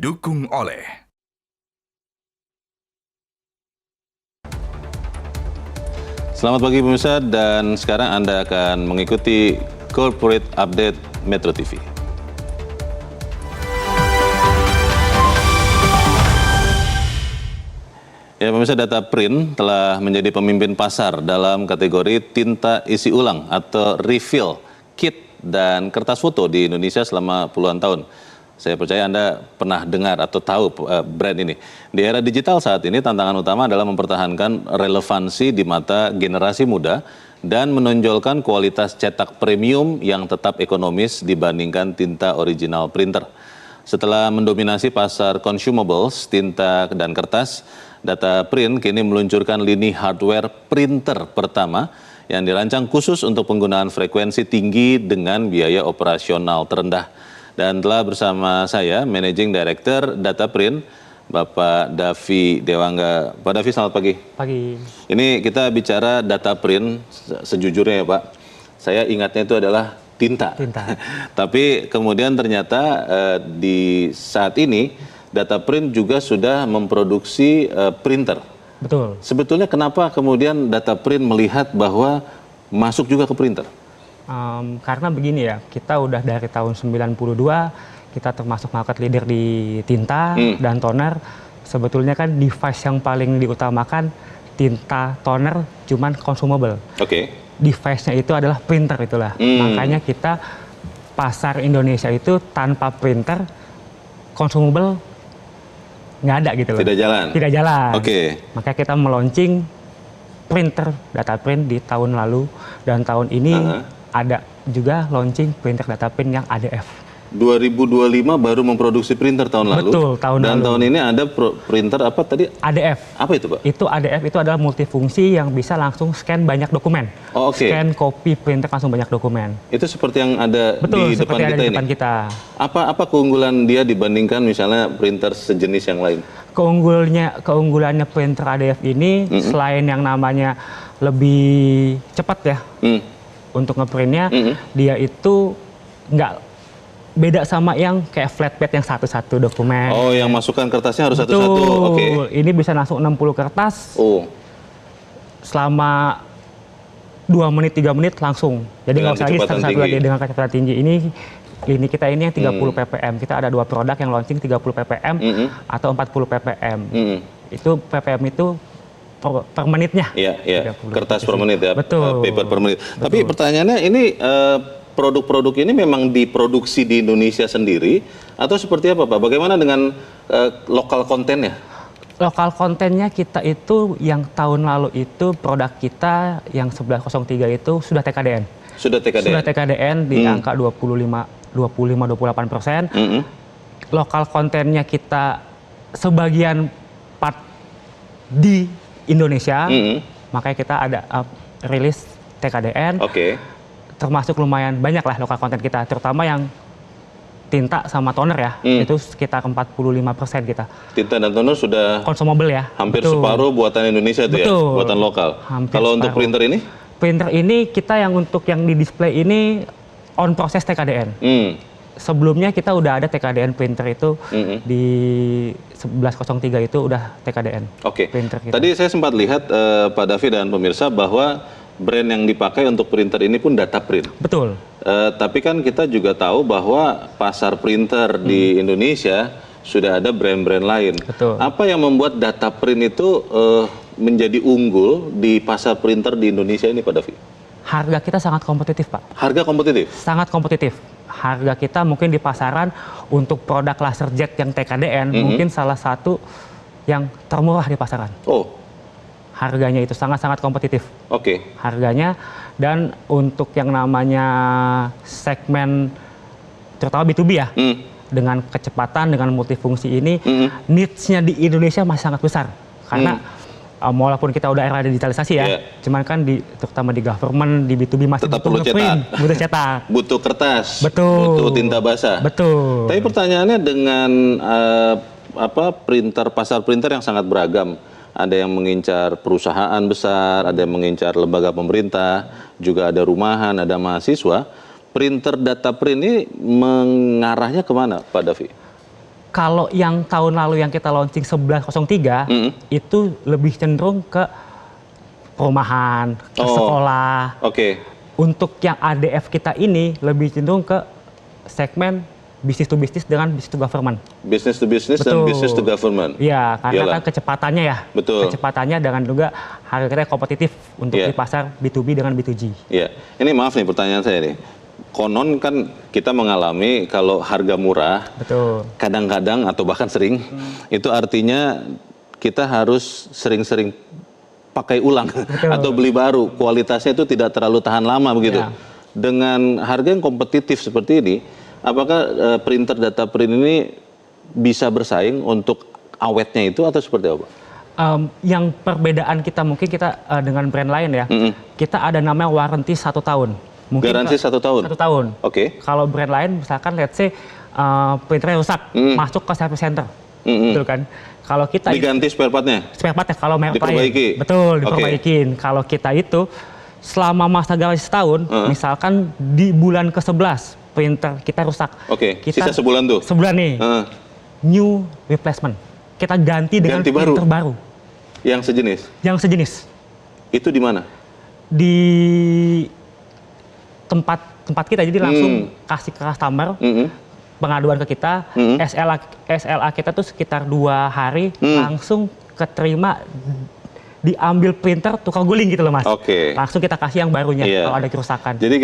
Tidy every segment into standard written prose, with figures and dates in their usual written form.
Didukung oleh Selamat pagi pemirsa, dan sekarang Anda akan mengikuti Corporate Update Metro TV. Ya pemirsa, Data Print telah menjadi pemimpin pasar dalam kategori tinta isi ulang atau refill, kit, dan kertas foto di Indonesia selama puluhan tahun. Saya percaya Anda pernah dengar atau tahu brand ini. Di era digital saat ini, tantangan utama adalah mempertahankan relevansi di mata generasi muda dan menonjolkan kualitas cetak premium yang tetap ekonomis dibandingkan tinta original printer. Setelah mendominasi pasar consumables, tinta, dan kertas, Data Print kini meluncurkan lini hardware printer pertama yang dirancang khusus untuk penggunaan frekuensi tinggi dengan biaya operasional terendah. Dan telah bersama saya, Managing Director Data Print, Bapak Davi Dewangga. Pak Davi, selamat pagi. Pagi. Ini kita bicara Data Print, sejujurnya ya Pak, saya ingatnya itu adalah tinta. Tapi kemudian ternyata di saat ini, Data Print juga sudah memproduksi printer. Betul. Sebetulnya kenapa kemudian Data Print melihat bahwa masuk juga ke printer? Karena begini ya, kita udah dari tahun 92, kita termasuk market leader di tinta dan toner. Sebetulnya kan device yang paling diutamakan tinta, toner, cuman consumable. Oke. Device-nya itu adalah printer itulah. Makanya kita pasar Indonesia itu tanpa printer, consumable nggak ada gitu loh. Tidak jalan? Tidak jalan. Oke. Makanya kita meluncing printer Data Print di tahun lalu, dan tahun ini ada juga launching printer Data Print yang ADF. 2025 baru memproduksi printer tahun lalu. Betul, tahun lalu. Dan tahun ini ada printer apa tadi? ADF. Apa itu, Pak? Itu ADF itu adalah multifungsi yang bisa langsung scan banyak dokumen. Oh, oke. Scan, copy, printer langsung banyak dokumen. Itu seperti yang ada Betul, di depan seperti kita ada di ini. depan kita. Apa keunggulan dia dibandingkan misalnya printer sejenis yang lain? Keunggulannya printer ADF ini selain yang namanya lebih cepat ya. Untuk ngeprintnya, dia itu nggak beda sama yang kayak flatbed yang satu-satu dokumen. Oh, yang masukkan kertasnya harus satu-satu. Oke. Ini bisa langsung 60 kertas. Oh. Selama 2 menit, 3 menit langsung. Jadi nggak usah lagi satu-satu lagi dengan kecepatan tinggi. Ini kita ini yang 30 ppm. Kita ada 2 produk yang launching 30 ppm atau 40 ppm. Itu ppm itu per menitnya. Iya. Kertas per menit ya. Betul. Paper per menit. Tapi pertanyaannya ini produk-produk ini memang diproduksi di Indonesia sendiri atau seperti apa Pak? Bagaimana dengan lokal kontennya? Lokal kontennya kita itu yang tahun lalu itu produk kita yang 1103 itu sudah TKDN. Sudah TKDN? Sudah TKDN di angka 25-28%. Lokal kontennya kita sebagian part di Indonesia, makanya kita ada rilis TKDN. Oke. Termasuk lumayan banyak lah lokal konten kita, terutama yang tinta sama toner ya, itu sekitar 45% kita. Tinta dan toner sudah consumable ya. Hampir separuh buatan Indonesia itu ya, buatan lokal. Kalau untuk printer ini? Printer ini kita yang untuk yang di display ini on proses TKDN. Sebelumnya kita udah ada TKDN printer itu di 1103 itu udah TKDN. Oke. Printer kita. Tadi saya sempat lihat Pak Davi dan pemirsa bahwa brand yang dipakai untuk printer ini pun Data Print. Betul. Tapi kan kita juga tahu bahwa pasar printer di Indonesia sudah ada brand-brand lain. Betul. Apa yang membuat Data Print itu menjadi unggul di pasar printer di Indonesia ini, Pak Davi? Harga kita sangat kompetitif, Pak. Harga kompetitif? Sangat kompetitif. Harga kita mungkin di pasaran untuk produk laserjet yang TKDN mungkin salah satu yang termurah di pasaran. Oh. Harganya itu sangat-sangat kompetitif. Oke. Harganya, dan untuk yang namanya segmen terutama B2B ya, dengan kecepatan, dengan multifungsi ini, needs-nya di Indonesia masih sangat besar. Karena walaupun kita udah era digitalisasi ya, cuman kan terutama di government, di B2B masih tetap perlu cetak. Butuh cetak. Butuh kertas. Betul. Butuh tinta basah. Betul. Tapi pertanyaannya dengan pasar printer yang sangat beragam. Ada yang mengincar perusahaan besar, ada yang mengincar lembaga pemerintah, juga ada rumahan, ada mahasiswa. Printer Data Print ini mengarahnya kemana, Pak Davi? Kalau yang tahun lalu yang kita launching 1103 itu lebih cenderung ke perumahan, ke sekolah. Oke. Untuk yang ADF kita ini lebih cenderung ke segmen bisnis to bisnis dengan bisnis to government. Business to business dan business to government. Iya, karena Yalah. kan kecepatannya ya. Betul. Kecepatannya dengan juga harga kita kompetitif untuk di pasar B2B dengan B2G. Iya. Ini maaf nih pertanyaan saya nih. Konon kan kita mengalami kalau harga murah, Betul. kadang-kadang atau bahkan sering, itu artinya kita harus sering-sering pakai ulang atau beli baru. Kualitasnya itu tidak terlalu tahan lama begitu. Ya. Dengan harga yang kompetitif seperti ini, apakah printer data print ini bisa bersaing untuk awetnya itu atau seperti apa? Yang perbedaan kita mungkin kita dengan brand lain ya, kita ada namanya warranty 1 tahun. Mungkin Garansi 1 tahun? 1 tahun. Oke. Kalau brand lain misalkan let's say printernya rusak, masuk ke service center. Betul kan? Kalau kita diganti spare partnya? Spare part ya, kalau merek diperbaiki? lain. Betul, diperbaikin. Kalau kita itu selama masa garansi setahun, misalkan di bulan ke-11 printer kita rusak. Oke, Kita, sisa sebulan tuh? Sebulan nih. New replacement. Kita ganti dengan printer baru. Yang sejenis? Yang sejenis. Itu di mana? Di tempat kita, jadi langsung kasih ke customer, pengaduan ke kita, SLA kita tuh sekitar 2 hari langsung keterima, diambil printer tukar guling gitu loh Mas. Oke. Langsung kita kasih yang barunya kalau ada kerusakan. Jadi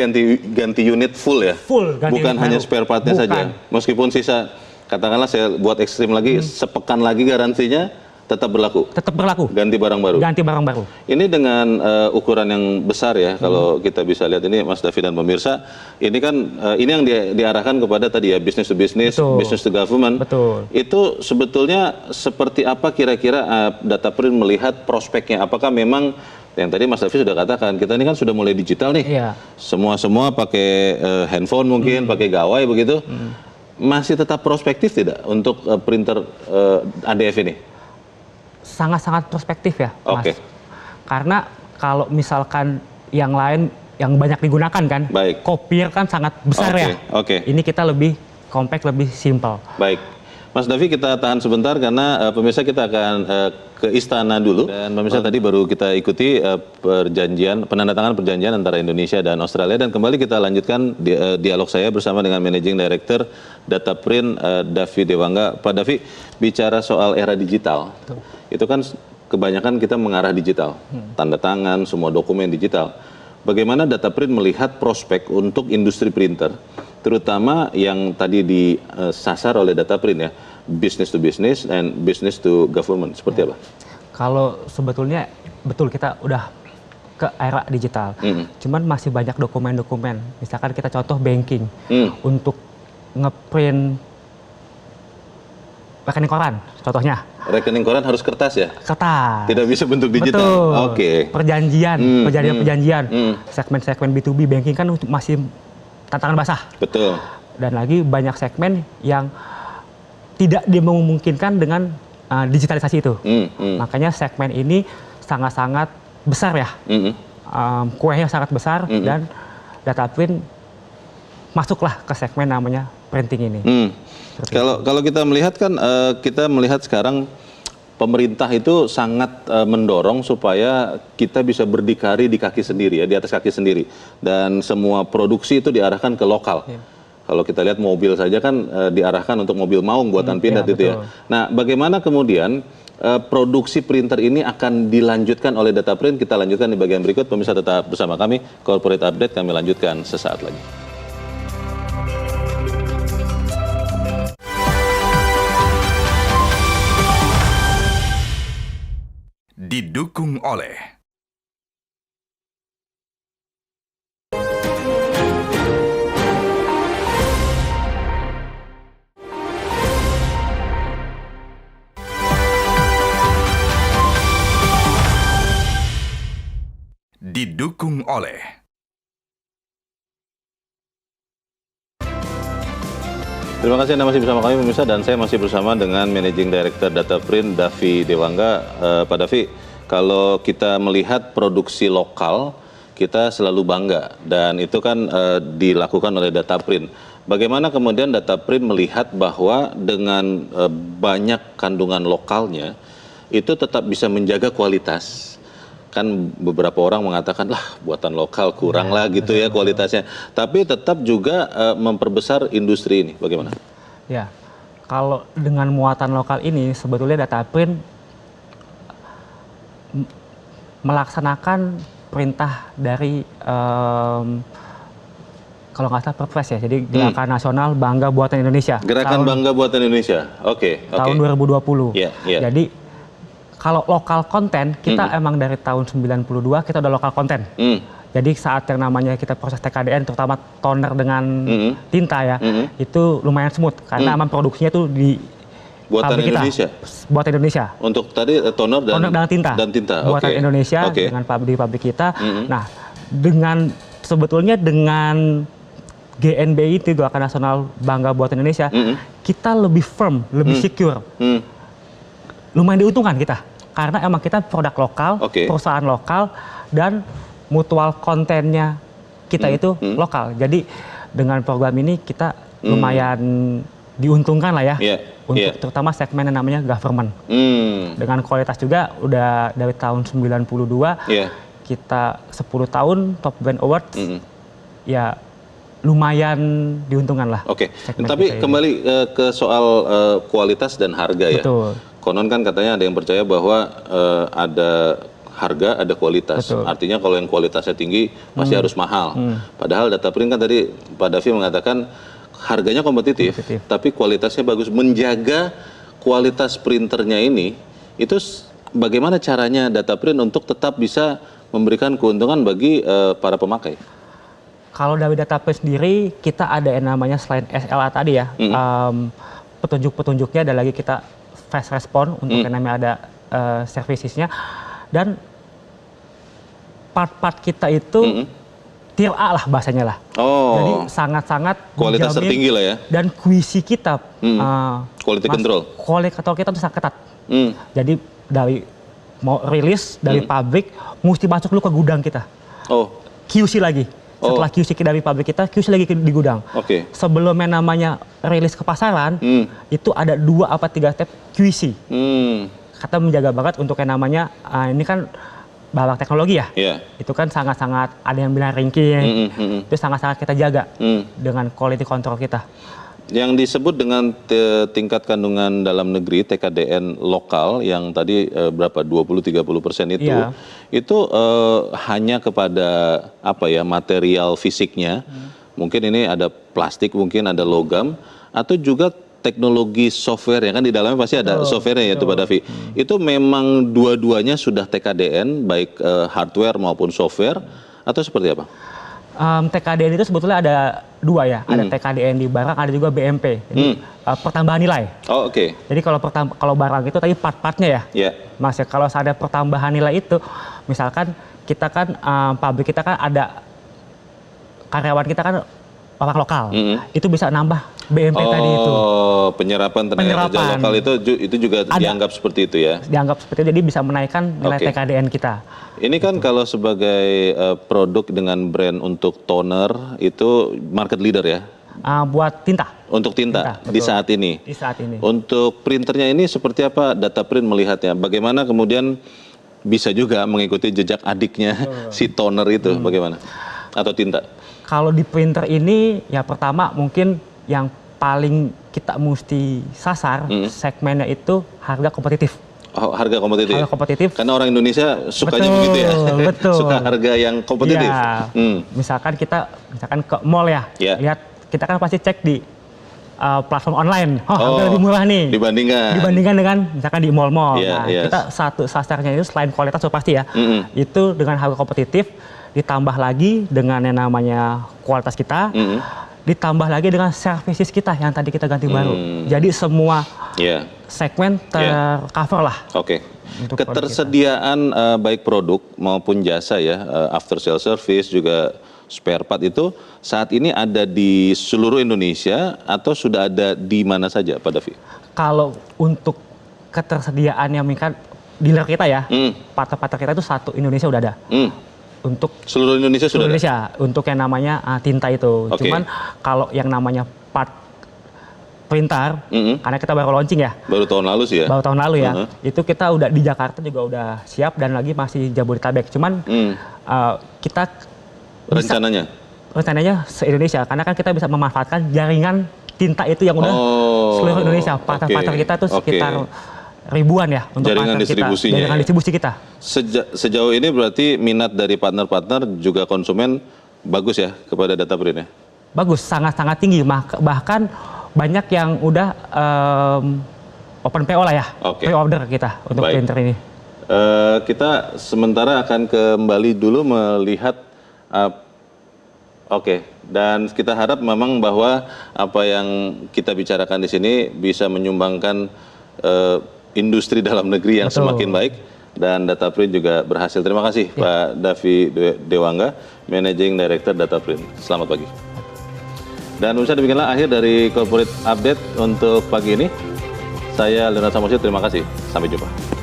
ganti unit full ya? Full, ganti bukan unit hanya baru. spare partnya saja. Meskipun sisa, katakanlah saya buat ekstrim lagi, sepekan lagi garansinya tetap berlaku? Tetap berlaku. Ganti barang baru? Ganti barang baru. Ini dengan ukuran yang besar ya, kalau kita bisa lihat ini Mas Davi dan pemirsa, ini kan ini yang diarahkan kepada tadi ya, business to business, business to government. Betul. Itu sebetulnya seperti apa kira-kira data print melihat prospeknya? Apakah memang yang tadi Mas Davi sudah katakan, kita ini kan sudah mulai digital nih, Iya. semua pakai handphone mungkin, pakai gawai begitu, masih tetap prospektif tidak untuk printer ADF ini? Sangat-sangat prospektif ya, Mas. Oke. Karena kalau misalkan yang lain yang banyak digunakan kan, Baik. copier kan sangat besar ya. Oke. Ini kita lebih compact, lebih simple. Baik. Mas Davi, kita tahan sebentar karena pemirsa kita akan ke istana dulu. Dan pemirsa tadi baru kita ikuti penandatangan perjanjian antara Indonesia dan Australia, dan kembali kita lanjutkan dialog saya bersama dengan Managing Director Data Print Davi Dewangga. Pak Davi, bicara soal era digital, itu kan kebanyakan kita mengarah digital, tanda tangan, semua dokumen digital. Bagaimana Data Print melihat prospek untuk industri printer, terutama yang tadi disasar oleh Data Print ya, business to business and business to government, seperti apa? Kalau sebetulnya betul kita udah ke era digital, cuman masih banyak dokumen-dokumen. Misalkan kita contoh banking, untuk ngeprint rekening koran, contohnya. Rekening koran harus kertas ya? Kertas. Tidak bisa bentuk digital? Betul. Oke. Perjanjian, perjanjian. Segmen-segmen B2B banking kan masih tantangan basah. Betul. Dan lagi banyak segmen yang tidak dimungkinkan dengan digitalisasi itu. Makanya segmen ini sangat-sangat besar ya. Kuenya sangat besar dan Data Print masuklah ke segmen namanya printing ini. Kalau kita melihat kan, kita melihat sekarang pemerintah itu sangat mendorong supaya kita bisa berdikari di kaki sendiri ya, di atas kaki sendiri, dan semua produksi itu diarahkan ke lokal. Kalau kita lihat mobil saja kan diarahkan untuk mobil maung buatan Pindad itu ya. Nah, bagaimana kemudian produksi printer ini akan dilanjutkan oleh Data Print? Kita lanjutkan di bagian berikut. Pemirsa tetap bersama kami. Corporate Update kami lanjutkan sesaat lagi. Didukung oleh Terima kasih Anda masih bersama kami pemirsa, dan saya masih bersama dengan Managing Director Data Print Davi Dewangga. Pak Davi, kalau kita melihat produksi lokal, kita selalu bangga, dan itu kan dilakukan oleh Data Print. Bagaimana kemudian Dataprint melihat bahwa dengan banyak kandungan lokalnya itu tetap bisa menjaga kualitas? Kan beberapa orang mengatakan lah buatan lokal kurang lah gitu ya kualitasnya. Tapi tetap juga memperbesar industri ini. Bagaimana? Ya, kalau dengan muatan lokal ini sebetulnya Dataprint melaksanakan perintah dari kalau nggak salah Perpres ya, jadi Gerakan Nasional Bangga Buatan Indonesia. Gerakan Bangga Buatan Indonesia, oke. Tahun 2020. Yeah. Jadi kalau lokal konten, kita emang dari tahun 92 kita udah lokal konten. Jadi saat yang namanya kita proses TKDN, terutama toner dengan tinta ya, itu lumayan smooth. Karena emang produksinya tuh di Buatan pabrik Indonesia? Buatan Indonesia. Untuk tadi toner dan tinta? Dan tinta, Buatan Indonesia dengan pabrik kita. Nah, sebetulnya dengan GNBI itu Gerakan Nasional Bangga Buatan Indonesia, kita lebih firm, lebih secure. Lumayan diuntungkan kita. Karena emang kita produk lokal, perusahaan lokal, dan mutual kontennya kita itu lokal. Jadi dengan program ini kita lumayan diuntungkan lah ya. Untuk terutama segmen yang namanya government. Dengan kualitas juga udah dari tahun 92, kita 10 tahun Top Brand Award, ya lumayan diuntungkan lah. Tapi kembali ke soal kualitas dan harga ya. Betul. Konon kan katanya ada yang percaya bahwa ada harga, ada kualitas. Artinya kalau yang kualitasnya tinggi pasti harus mahal. Padahal Dataprint kan tadi Pak Davi mengatakan harganya kompetitif, tapi kualitasnya bagus. Menjaga kualitas printernya ini, itu bagaimana caranya Dataprint untuk tetap bisa memberikan keuntungan bagi para pemakai? Kalau dari Dataprint sendiri, kita ada yang namanya selain SLA tadi ya, petunjuk-petunjuknya ada lagi kita fast respon untuk yang namanya ada servicesnya, dan part-part kita itu tier A lah bahasanya lah. Jadi sangat-sangat kualitas tertinggi lah ya. Dan QC kita, quality control. Quality control kita tuh sangat ketat. Jadi dari mau rilis dari pabrik, mesti masuk dulu ke gudang kita. QC lagi. Setelah QC dari pabrik kita, QC lagi di gudang. Sebelum yang namanya rilis ke pasaran, itu ada 2 apa 3 step QC. Kita menjaga banget untuk yang namanya, ini kan barang teknologi ya. Itu kan sangat-sangat, ada yang bilang ringking, itu sangat-sangat kita jaga dengan quality control kita. Yang disebut dengan tingkat kandungan dalam negeri TKDN lokal yang tadi berapa 20-30% itu hanya kepada apa ya material fisiknya, mungkin ini ada plastik, mungkin ada logam, atau juga teknologi software ya kan di dalamnya pasti ada softwarenya ya Pak Davi. Itu memang dua-duanya sudah TKDN baik hardware maupun software atau seperti apa? TKDN itu sebetulnya ada 2 ya, ada TKDN di barang, ada juga BMP, jadi pertambahan nilai. Jadi kalau barang itu tadi part-partnya ya, Mas ya. Kalau ada pertambahan nilai itu, misalkan kita kan pabrik kita kan ada karyawan kita kan orang lokal, itu bisa nambah BMP tadi itu. Penyerapan tenaga kerja lokal itu juga dianggap seperti itu ya? Dianggap seperti itu, jadi bisa menaikkan nilai TKDN kita. Ini kan kalau sebagai produk dengan brand untuk toner itu market leader ya? Buat tinta. Untuk tinta di saat ini? Di saat ini. Untuk printernya ini seperti apa Dataprint melihatnya? Bagaimana kemudian bisa juga mengikuti jejak adiknya si toner itu bagaimana? Atau tinta? Kalau di printer ini ya pertama mungkin yang paling kita mesti sasar segmennya itu harga kompetitif. Harga kompetitif. Harga kompetitif. Karena orang Indonesia sukanya begitu ya. Suka harga yang kompetitif. Ya. Misalkan ke mall ya. Lihat kita kan pasti cek di platform online. Harga lebih murah nih. Dibandingkan dengan misalkan di mall-mall. Kita satu sasarnya itu selain kualitas sudah pasti ya. Itu dengan harga kompetitif, ditambah lagi dengan yang namanya kualitas kita. Ditambah lagi dengan services kita yang tadi kita ganti baru. Jadi semua segmen tercover lah. Ketersediaan baik produk maupun jasa ya, after sale service juga spare part itu saat ini ada di seluruh Indonesia atau sudah ada di mana saja Pak Davi? Kalau untuk ketersediaannya, dealer kita ya, partner-partner kita itu satu Indonesia udah ada. untuk Seluruh Indonesia sudah seluruh ada? Indonesia untuk yang namanya tinta itu. Oke. Cuman kalau yang namanya part printer, karena kita baru launching ya, Baru tahun lalu sih ya? baru tahun lalu ya, itu kita udah di Jakarta juga udah siap dan lagi masih Jabodetabek. Cuman kita bisa, rencananya se-Indonesia, karena kan kita bisa memanfaatkan jaringan tinta itu yang udah seluruh Indonesia. Partner-partner kita tuh sekitar ribuan ya untuk jaringan distribusinya. Jaringan distribusi kita. Sejauh ini berarti minat dari partner-partner juga konsumen bagus ya kepada Dataprint ya? Bagus, sangat-sangat tinggi. Bahkan banyak yang udah open PO lah ya, pre-order kita untuk printer ini. Kita sementara akan kembali dulu melihat, dan kita harap memang bahwa apa yang kita bicarakan di sini bisa menyumbangkan industri dalam negeri yang semakin baik, dan Dataprint juga berhasil. Terima kasih Pak Davi Dewangga, Managing Director Dataprint. Selamat pagi. Dan pemirsa, demikianlah akhir dari Corporate Update untuk pagi ini. Saya Leonard Samosir, terima kasih. Sampai jumpa.